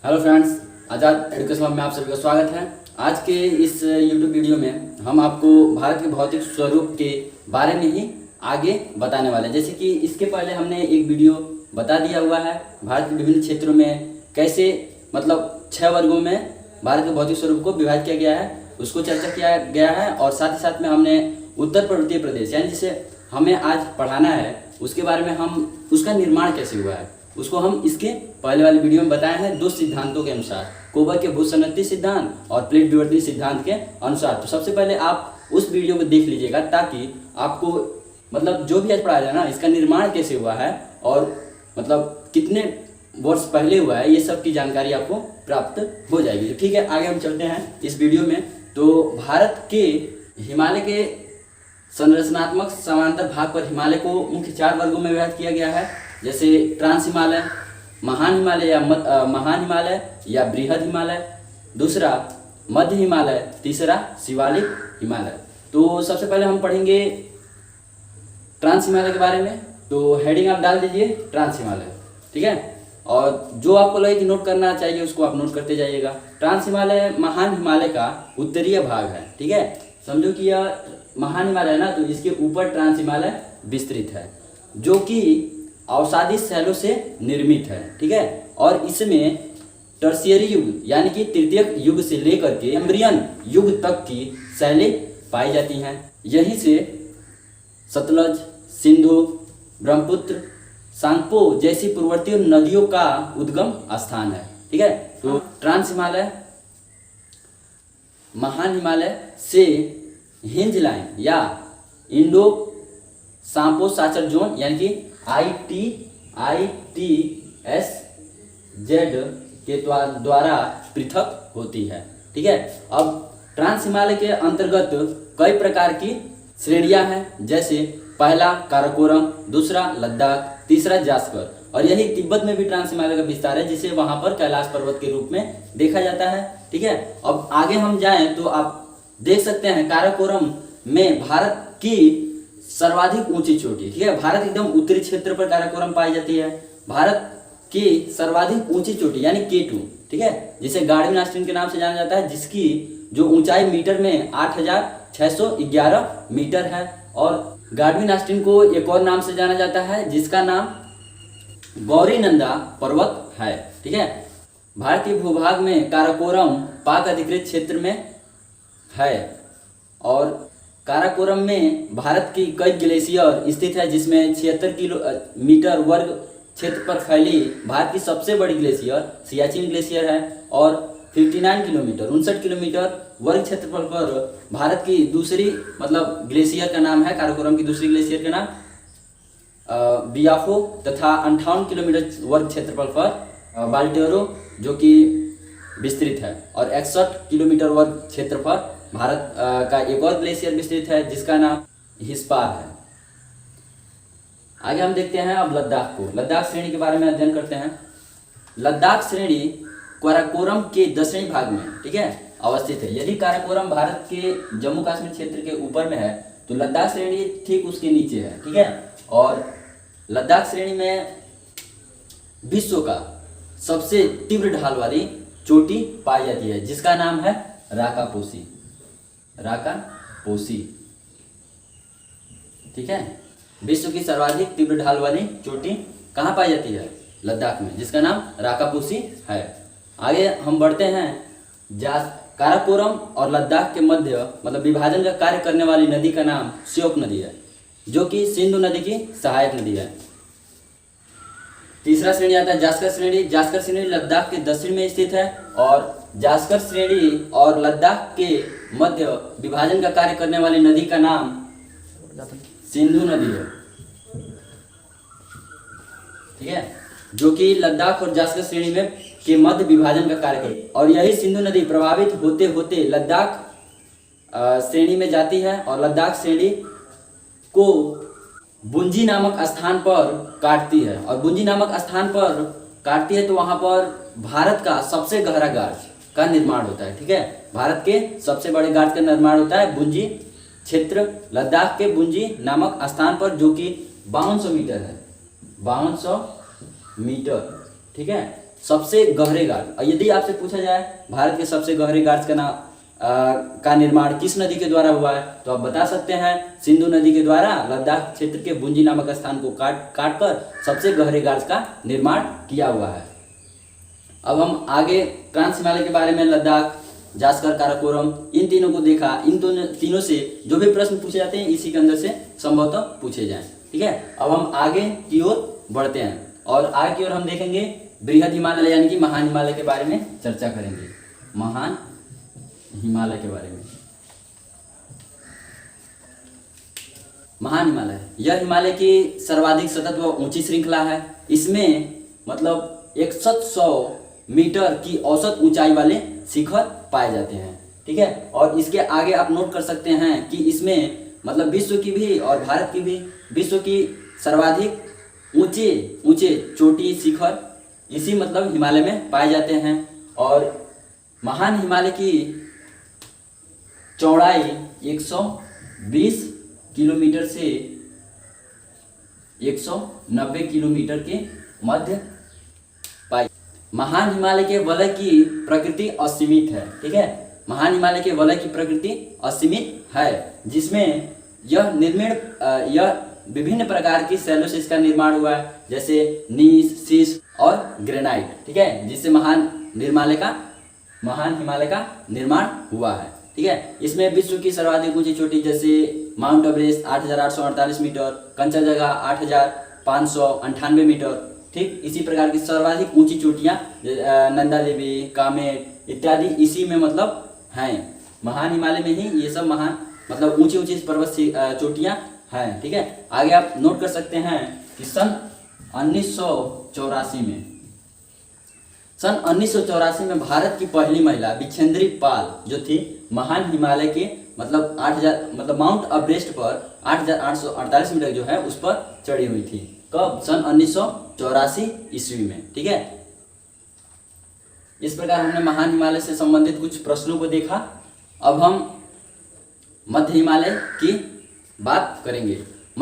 Hello friends, आज़ाद education में आप सभी का स्वागत है। आज के इस यूट्यूब वीडियो में हम आपको भारत के भौतिक स्वरूप के बारे में ही आगे बताने वाले हैं। जैसे कि इसके पहले हमने एक वीडियो बता दिया हुआ है भारत के विभिन्न क्षेत्रों में कैसे मतलब 6 वर्गों में भारत के भौतिक स्वरूप को विभाजित किया गया है, उसको चर्चा किया गया है। और साथ ही साथ में हमने उत्तर पर्वतीय प्रदेश यानी जिसे हमें आज पढ़ाना है उसके बारे में हम उसका निर्माण कैसे हुआ है उसको हम इसके पहले वाली वीडियो में बताए हैं 2 सिद्धांतों के अनुसार, कोबर के भूसंगति सिद्धांत और प्लेट विवर्तन सिद्धांत के अनुसार। तो सबसे पहले आप उस वीडियो को देख लीजिएगा ताकि आपको मतलब जो भी आज पढ़ाया जाए ना इसका निर्माण कैसे हुआ है और मतलब कितने वर्ष पहले हुआ है, ये सब की जानकारी आपको प्राप्त हो जाएगी। तो ठीक है, आगे हम चलते हैं इस वीडियो में। तो भारत के हिमालय के संरचनात्मक समांतर भाग पर हिमालय को मुख्य 4 वर्गों में विभाजित किया गया है, जैसे ट्रांस हिमालय, महान हिमालय या महान हिमालय या बृहद हिमालय, दूसरा मध्य हिमालय, तीसरा शिवालिक हिमालय। तो सबसे पहले हम पढ़ेंगे ट्रांस हिमालय के बारे में। तो हेडिंग आप डाल दीजिए ट्रांस हिमालय, ठीक है। और जो आपको लगे कि नोट करना चाहिए उसको आप नोट करते जाइएगा। ट्रांस हिमालय महान हिमालय का उत्तरीय भाग है, ठीक है। समझो कि यह महान हिमालय है ना, तो इसके ऊपर ट्रांस हिमालय विस्तृत है जो कि अवसादी शैलों से निर्मित है, ठीक है। और इसमें टर्शियरी युग यानी कि तृतीयक युग से लेकर के कैम्ब्रियन युग तक की शैलें पाई जाती हैं। यहीं से सतलज, सिंधु, ब्रह्मपुत्र, सांगपो जैसी पूर्ववर्ती नदियों का उद्गम स्थान है, ठीक है। तो ट्रांस हिमालय महान हिमालय से हिंज लाइन या इंडो सांपो साचर जोन यानी कि ITS जेड के द्वारा पृथक होती है, ठीक है। अब ट्रांस हिमालय के अंतर्गत कई प्रकार की श्रेणियां हैं, जैसे पहला काराकोरम, दूसरा लद्दाख, तीसरा जास्कर। और यही तिब्बत में भी ट्रांस हिमालय का विस्तार है जिसे वहां पर कैलाश पर्वत के रूप में देखा जाता है, ठीक है। अब आगे हम जाएं तो आप देख सकते हैं काराकोरम में भारत की सर्वाधिक ऊंची चोटी, ठीक है। भारत एकदम उत्तरी क्षेत्र पर काराकोरम पाई जाती है। भारत की सर्वाधिक ऊंची चोटी यानी K2, ठीक है, जिसे गार्डविन आस्टीन के नाम से जाना जाता है, जिसकी जो ऊंचाई मीटर में 8611 मीटर है। और गार्डविन आस्टीन को एक और नाम से जाना जाता है जिसका नाम गौरीनंदा पर्वत है, ठीक है। भारतीय भूभाग में काराकोरम पाक अधिकृत क्षेत्र में है और काराकोरम में भारत की कई ग्लेशियर स्थित है, जिसमें 76 किलोमीटर वर्ग क्षेत्र पर फैली भारत की सबसे बड़ी ग्लेशियर सियाचिन ग्लेशियर है। और 59 किलोमीटर वर्ग क्षेत्रफल पर भारत की दूसरी मतलब ग्लेशियर का नाम है, काराकोरम की दूसरी ग्लेशियर का नाम बियाफो, तथा 58 किलोमीटर वर्ग क्षेत्रफल पर बाल्टेरो जो कि विस्तृत है। और 61 किलोमीटर वर्ग क्षेत्र पर भारत का एक और ग्लेशियर विस्तृत है जिसका नाम हिस्पार है। आगे हम देखते हैं अब लद्दाख को। लद्दाख श्रेणी के बारे में अध्ययन करते हैं। लद्दाख श्रेणी काराकोरम के दक्षिणी भाग में, ठीक है, अवस्थित है। यदि काराकोरम भारत के जम्मू कश्मीर क्षेत्र के ऊपर में है तो लद्दाख श्रेणी ठीक उसके नीचे है, ठीक है। और लद्दाख श्रेणी में विश्व का सबसे तीव्र ढाल वाली चोटी पाई जाती है जिसका नाम है राकापोसी, ठीक है। विश्व की सर्वाधिक तीव्र ढाल वाली चोटी कहाँ पाई जाती है? लद्दाख में, जिसका नाम राकापोसी है। आगे हम बढ़ते हैं। काराकोरम और लद्दाख के मध्य मतलब विभाजन का कार्य करने वाली नदी का नाम श्योक नदी है जो कि सिंधु नदी की सहायक नदी है। तीसरा श्रेणी आता है जास्कर श्रेणी। जास्कर श्रेणी लद्दाख के दक्षिण में स्थित है और जास्कर श्रेणी और लद्दाख के मध्य विभाजन का कार्य करने वाली नदी का नाम सिंधु नदी है, ठीक है, जो कि लद्दाख और जास्कर श्रेणी में के मध्य विभाजन का कार्य करे। और यही सिंधु नदी प्रभावित होते होते लद्दाख श्रेणी में जाती है और लद्दाख श्रेणी को बुंजी नामक स्थान पर काटती है। और बुंजी नामक स्थान पर काटती है तो वहां पर भारत का सबसे गहरा गार्ज का निर्माण होता है, ठीक है। भारत के सबसे बड़े गार्ज का निर्माण होता है बुंजी क्षेत्र, लद्दाख के बुंजी नामक स्थान पर, जो कि 5200 मीटर है, 5200 मीटर, ठीक है। सबसे गहरे घाट। और यदि आपसे पूछा जाए भारत के सबसे गहरे घाट का नाम का निर्माण किस नदी के द्वारा हुआ है, तो आप बता सकते हैं सिंधु नदी के द्वारा लद्दाख क्षेत्र के बुंजी नामक स्थान को काट कर सबसे गहरे घाट का निर्माण किया हुआ है। अब हम आगे ट्रांस हिमालय के बारे में, लद्दाख, जास्कर, काराकोरम, इन तीनों को देखा। इन तीनों से जो भी प्रश्न पूछे जाते हैं इसी के अंदर से संभवतः पूछे जाएं। ठीक है, अब हम आगे की ओर बढ़ते हैं और आगे की ओर हम देखेंगे बृहद हिमालय यानी कि महान हिमालय के बारे में चर्चा करेंगे। महान हिमालय के बारे में। महान हिमालय, यह हिमालय की सर्वाधिक सतत व ऊंची श्रृंखला है। इसमें मतलब 100 मीटर की औसत ऊंचाई वाले शिखर पाए जाते हैं। ठीक है, और इसके आगे आप नोट कर सकते हैं कि इसमें मतलब विश्व की भी और भारत की भी विश्व की सर्वाधिक ऊंचे चोटी शिखर इसी मतलब हिमालय में पाए जाते हैं। और महान हिमालय की चौड़ाई 120 किलोमीटर से 190 किलोमीटर के मध्य पाई। महान हिमालय के वलय की प्रकृति असीमित है। ठीक है, महान हिमालय के वलय की प्रकृति असीमित है, जिसमें यह विभिन्न प्रकार की शैलों से इसका निर्माण हुआ है, जैसे नीस, शीश और ग्रेनाइट। ठीक है, जिससे महान हिमालय का निर्माण हुआ है। ठीक है, इसमें विश्व की सर्वाधिक ऊंची चोटी जैसे Mount Everest 8,848 metre, Kanchenjunga 8,598 metre. ठीक, इसी प्रकार की सर्वाधिक ऊंची चोटियां नंदा देवी, कामेट इत्यादि इसी में मतलब हैं। महान हिमालय में ही ये सब महान मतलब ऊंची पर्वत चोटियां हैं। ठीक है, आगे आप नोट कर सकते हैं कि सन 1984 में भारत की पहली महिला बिछेंद्री पाल जो थी महान हिमालय के मतलब 8,000 मतलब माउंट एवरेस्ट पर 8,848 मीटर जो है उस पर चढ़ी हुई थी। कब? सन 1984 ईस्वी में। ठीक है, इस प्रकार हमने महान हिमालय से संबंधित कुछ प्रश्नों को देखा। अब हम मध्य हिमालय की बात करेंगे।